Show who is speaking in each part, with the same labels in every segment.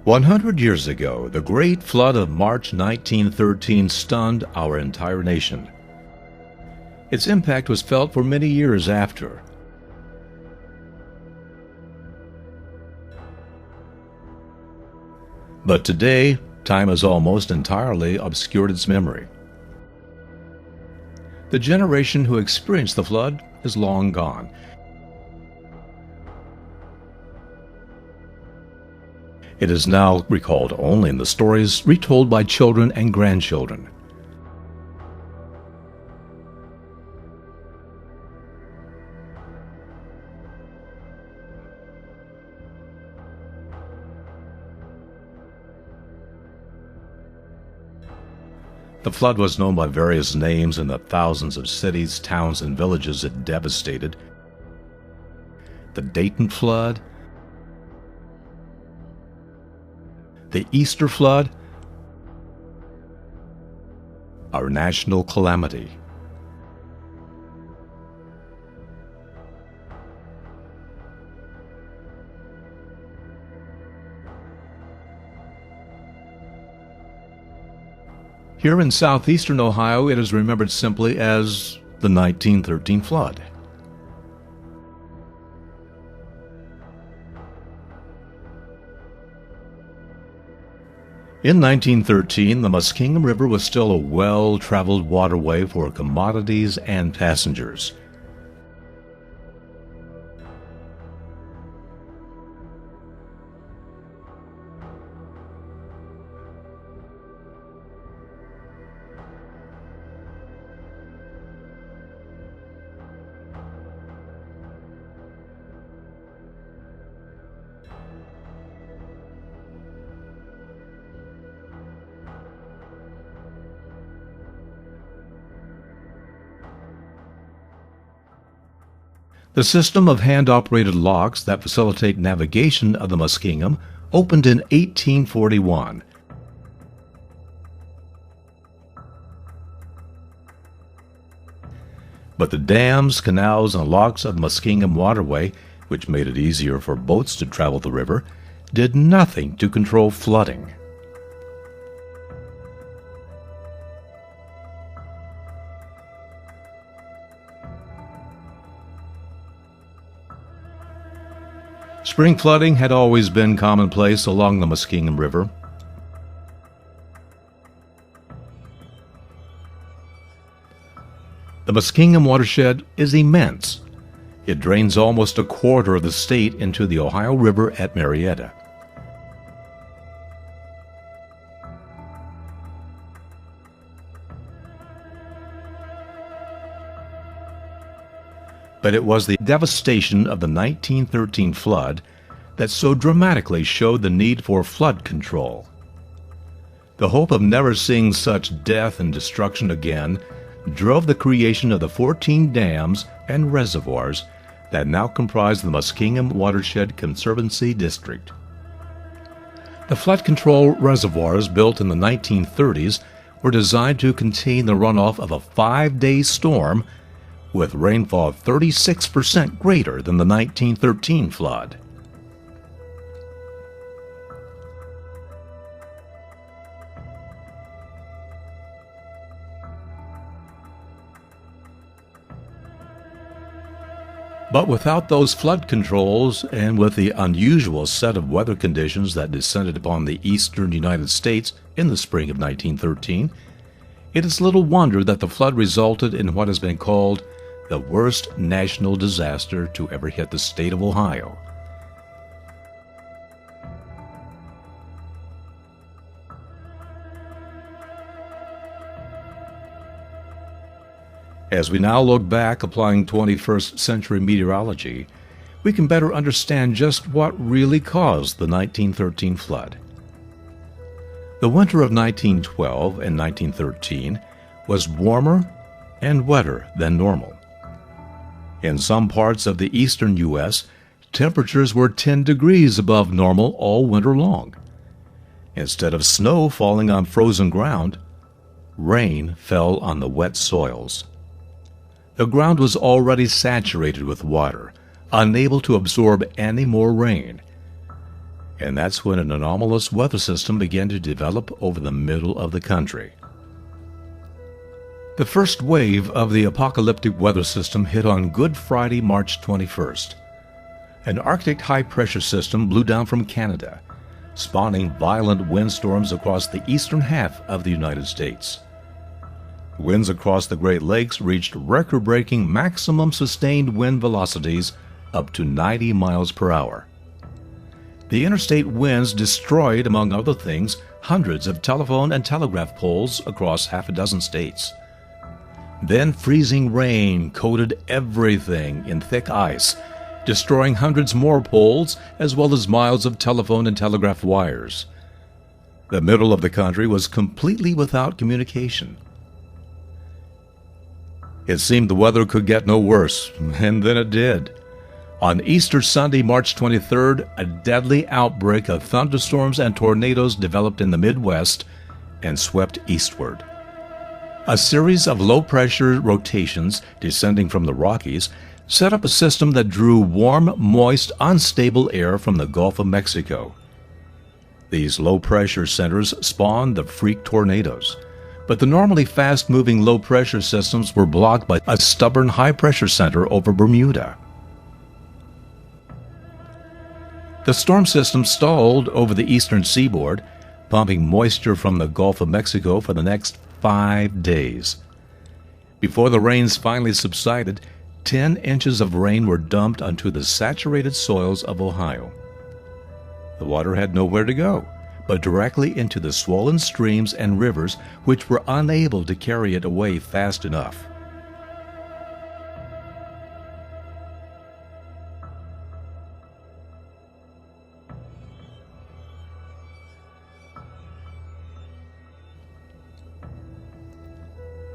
Speaker 1: 100 years ago, the Great Flood of March 1913 stunned our entire nation. Its impact was felt for many years after. But today, time has almost entirely obscured its memory. The generation who experienced the flood is long gone. It is now recalled only in the stories retold by children and grandchildren. The flood was known by various names in the thousands of cities, towns, and villages it devastated. The Dayton Flood, the Easter Flood, our national calamity. Here in southeastern Ohio, it is remembered simply as the 1913 flood. In 1913, the Muskingum River was still a well-traveled waterway for commodities and passengers. The system of hand-operated locks that facilitate navigation of the Muskingum opened in 1841. But the dams, canals, and locks of the Muskingum waterway, which made it easier for boats to travel the river, did nothing to control flooding. Spring flooding had always been commonplace along the Muskingum River. The Muskingum watershed is immense. It drains almost a quarter of the state into the Ohio River at Marietta. But it was the devastation of the 1913 flood that so dramatically showed the need for flood control. The hope of never seeing such death and destruction again drove the creation of the 14 dams and reservoirs that now comprise the Muskingum Watershed Conservancy District. The flood control reservoirs built in the 1930s were designed to contain the runoff of a 5-day storm with rainfall 36% greater than the 1913 flood. But without those flood controls, and with the unusual set of weather conditions that descended upon the eastern United States in the spring of 1913, it is little wonder that the flood resulted in what has been called the worst national disaster to ever hit the state of Ohio. As we now look back applying 21st century meteorology, we can better understand just what really caused the 1913 flood. The winter of 1912 and 1913 was warmer and wetter than normal. In some parts of the eastern U.S., temperatures were 10 degrees above normal all winter long. Instead of snow falling on frozen ground, rain fell on the wet soils. The ground was already saturated with water, unable to absorb any more rain. And that's when an anomalous weather system began to develop over the middle of the country. The first wave of the apocalyptic weather system hit on Good Friday, March 21st. An Arctic high-pressure system blew down from Canada, spawning violent windstorms across the eastern half of the United States. Winds across the Great Lakes reached record-breaking maximum sustained wind velocities up to 90 miles per hour. The interstate winds destroyed, among other things, hundreds of telephone and telegraph poles across half a dozen states. Then freezing rain coated everything in thick ice, destroying hundreds more poles as well as miles of telephone and telegraph wires. The middle of the country was completely without communication. It seemed the weather could get no worse, and then it did. On Easter Sunday, March 23rd, a deadly outbreak of thunderstorms and tornadoes developed in the Midwest and swept eastward. A series of low-pressure rotations descending from the Rockies set up a system that drew warm, moist, unstable air from the Gulf of Mexico. These low-pressure centers spawned the freak tornadoes, but the normally fast-moving low-pressure systems were blocked by a stubborn high-pressure center over Bermuda. The storm system stalled over the eastern seaboard, pumping moisture from the Gulf of Mexico for the next 5 days. Before the rains finally subsided, 10 inches of rain were dumped onto the saturated soils of Ohio. The water had nowhere to go, but directly into the swollen streams and rivers which were unable to carry it away fast enough.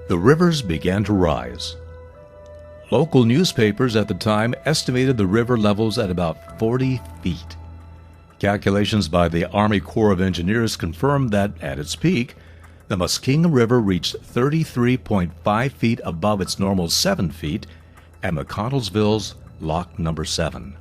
Speaker 1: The rivers began to rise. Local newspapers at the time estimated the river levels at about 40 feet. Calculations by the Army Corps of Engineers confirmed that, at its peak, the Muskingum River reached 33.5 feet above its normal 7 feet at McConnellsville's Lock Number 7.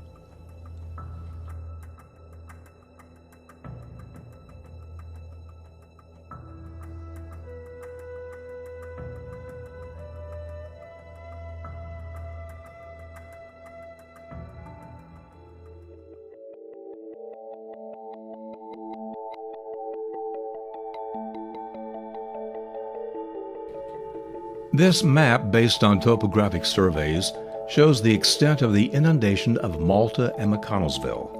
Speaker 1: This map, based on topographic surveys, shows the extent of the inundation of Malta and McConnellsville.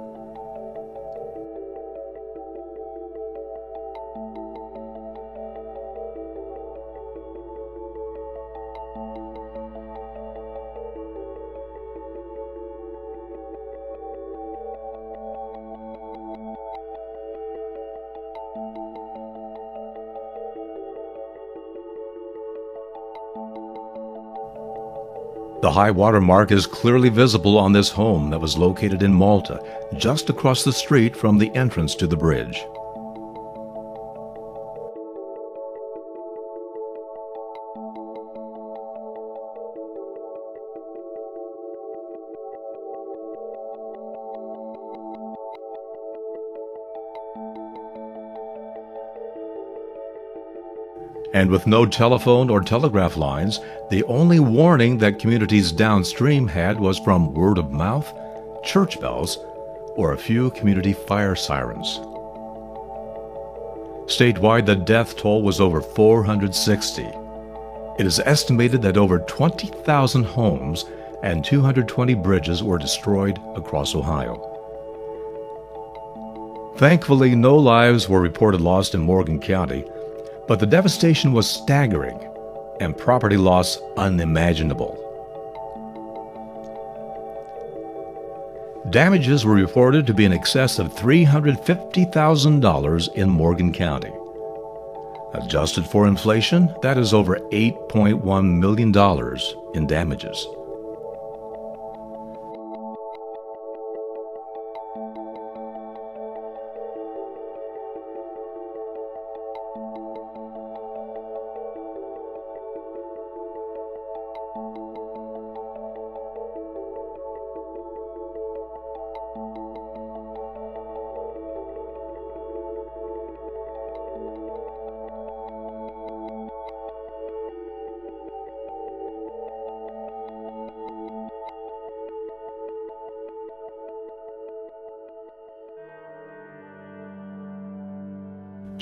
Speaker 1: The high water mark is clearly visible on this home that was located in Malta, just across the street from the entrance to the bridge. And with no telephone or telegraph lines, the only warning that communities downstream had was from word of mouth, church bells, or a few community fire sirens. Statewide, the death toll was over 460. It is estimated that over 20,000 homes and 220 bridges were destroyed across Ohio. Thankfully, no lives were reported lost in Morgan County, but the devastation was staggering and property loss unimaginable. Damages were reported to be in excess of $350,000 in Morgan County. Adjusted for inflation, that is over $8.1 million in damages.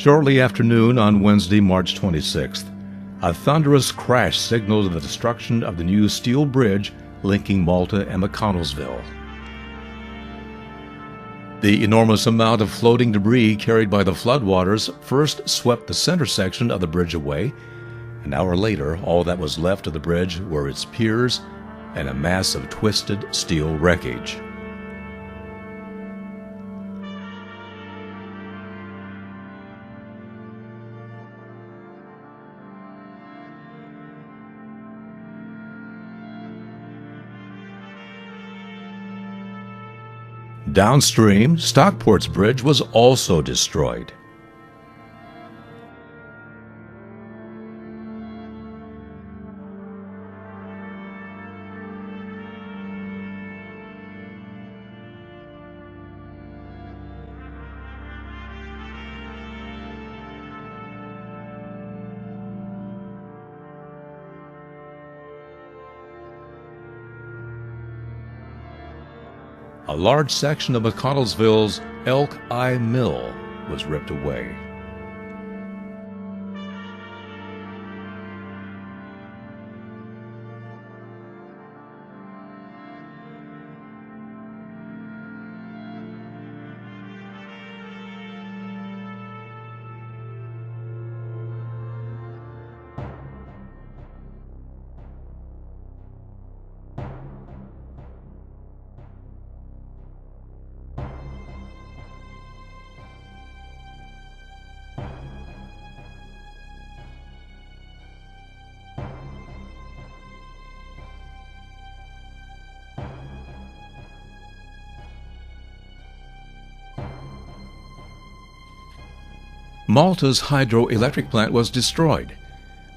Speaker 1: Shortly after noon on Wednesday, March 26th, a thunderous crash signaled the destruction of the new steel bridge linking Malta and McConnellsville. The enormous amount of floating debris carried by the floodwaters first swept the center section of the bridge away. An hour later, all that was left of the bridge were its piers and a mass of twisted steel wreckage. Downstream, Stockport's bridge was also destroyed. A large section of McConnellsville's Elk Eye Mill was ripped away. Malta's hydroelectric plant was destroyed,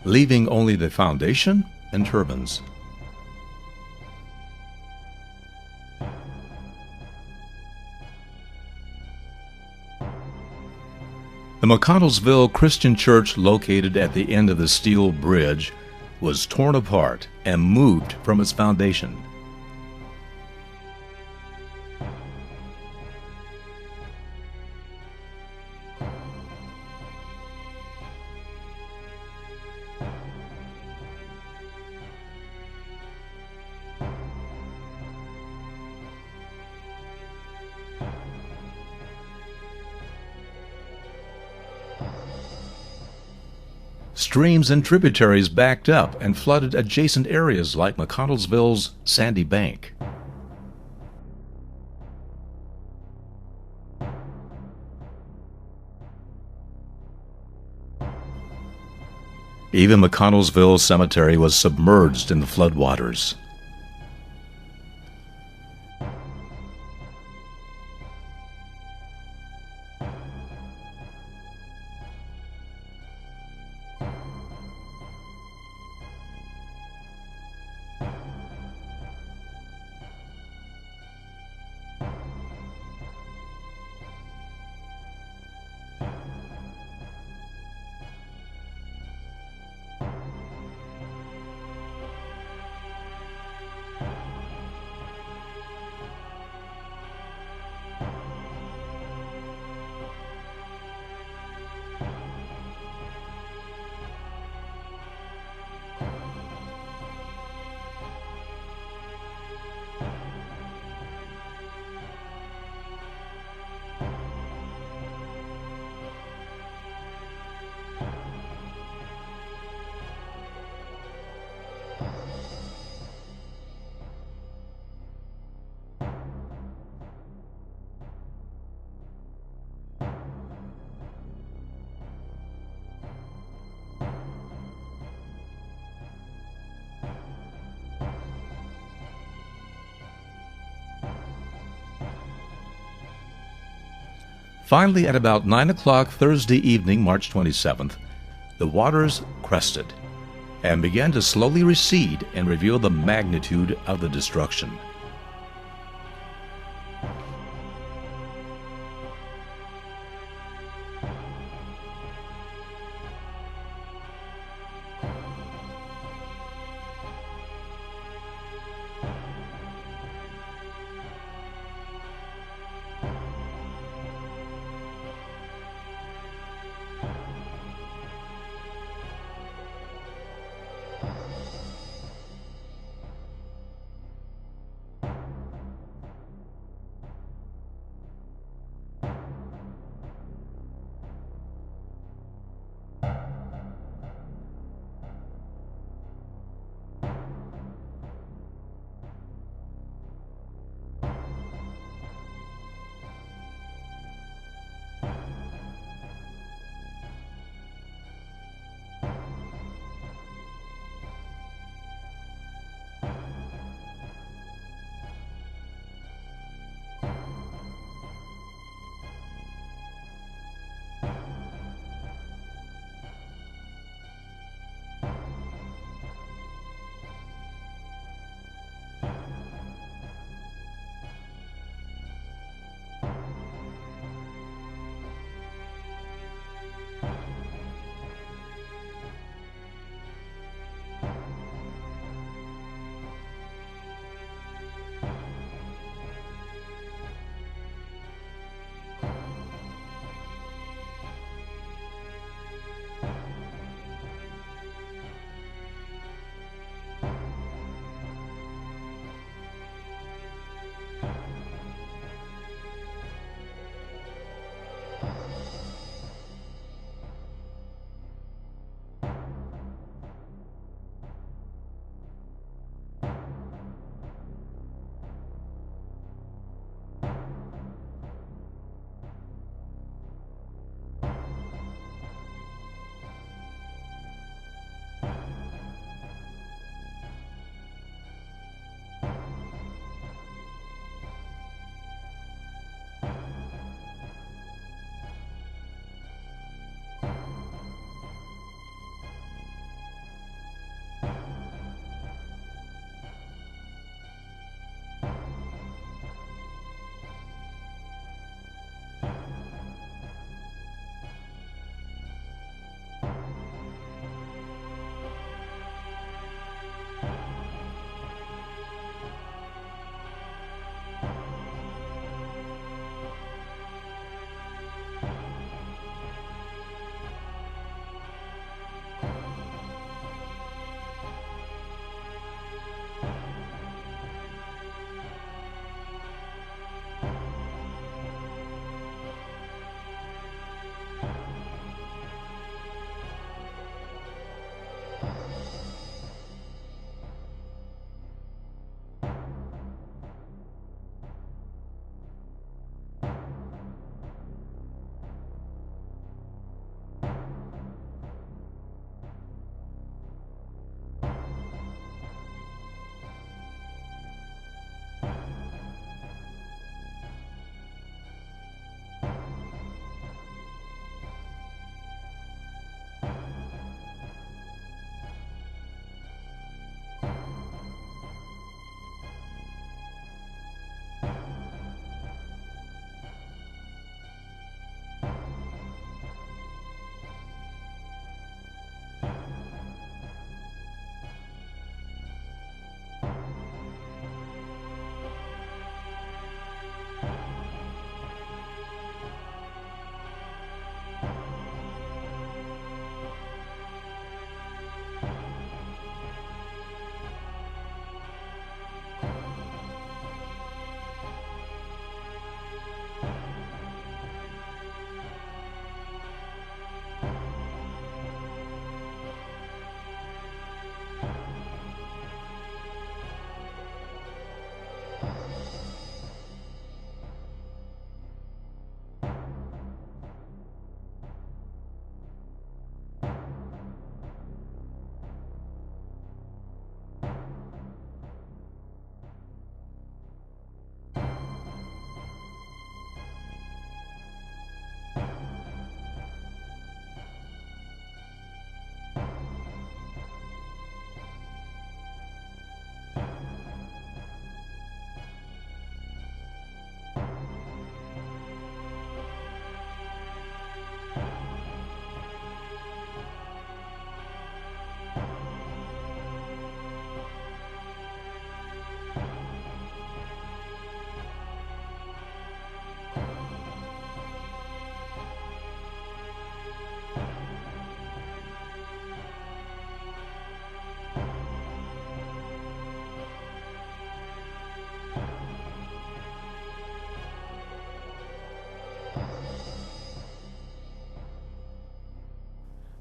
Speaker 1: leaving only the foundation and turbines. The McConnellsville Christian Church, located at the end of the steel bridge, was torn apart and moved from its foundation. Streams and tributaries backed up and flooded adjacent areas like McConnellsville's Sandy Bank. Even McConnellsville Cemetery was submerged in the floodwaters. Finally, at about 9 o'clock Thursday evening, March 27th, the waters crested and began to slowly recede and reveal the magnitude of the destruction.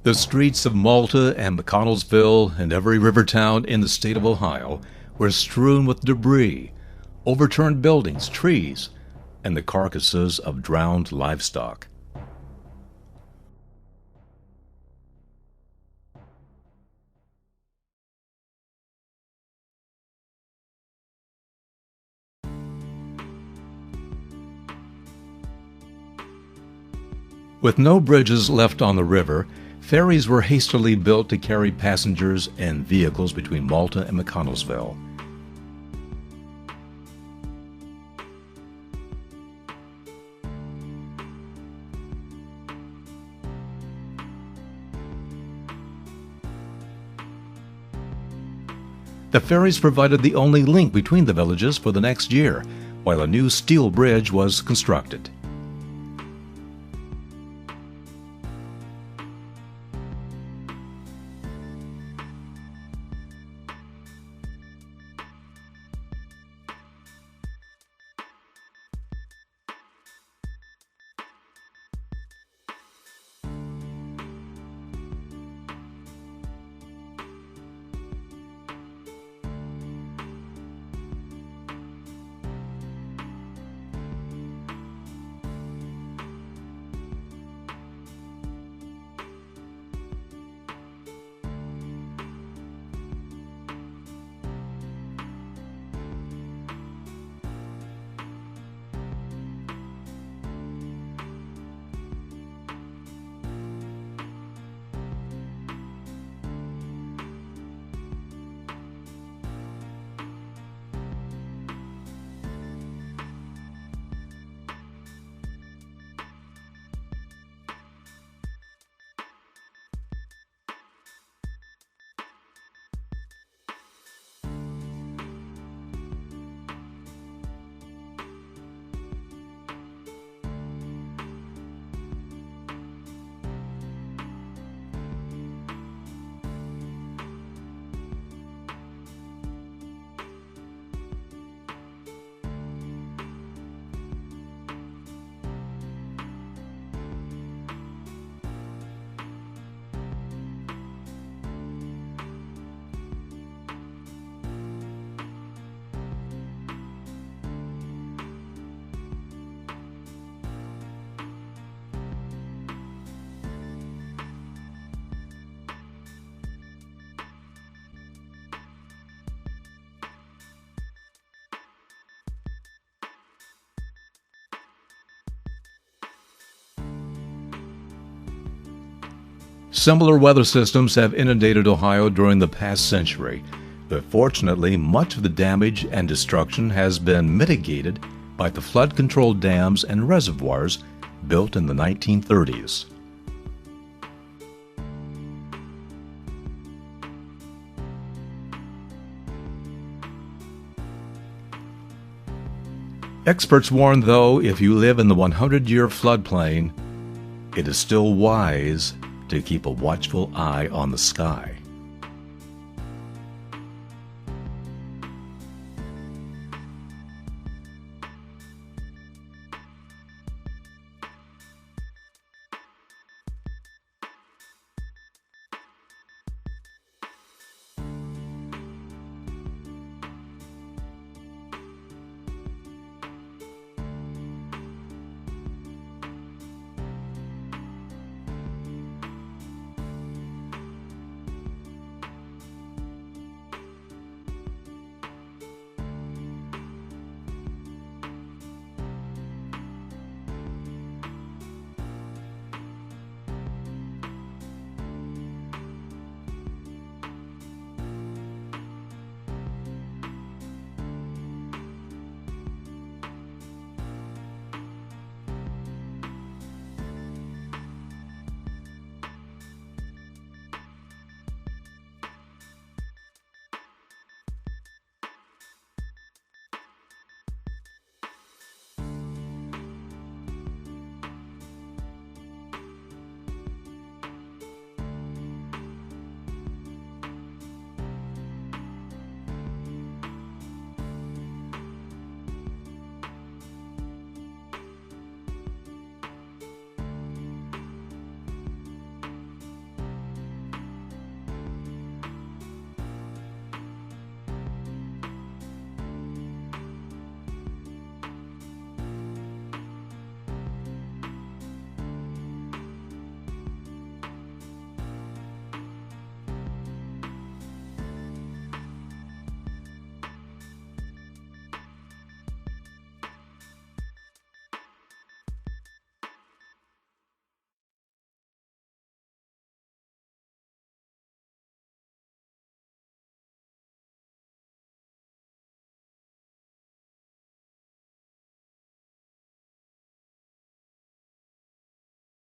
Speaker 1: The streets of Malta and McConnellsville and every river town in the state of Ohio were strewn with debris, overturned buildings, trees, and the carcasses of drowned livestock. With no bridges left on the river, ferries were hastily built to carry passengers and vehicles between Malta and McConnellsville. The ferries provided the only link between the villages for the next year, while a new steel bridge was constructed. Similar weather systems have inundated Ohio during the past century, but fortunately much of the damage and destruction has been mitigated by the flood-control dams and reservoirs built in the 1930s. Experts warn, though, if you live in the 100-year floodplain, it is still wise to keep a watchful eye on the sky.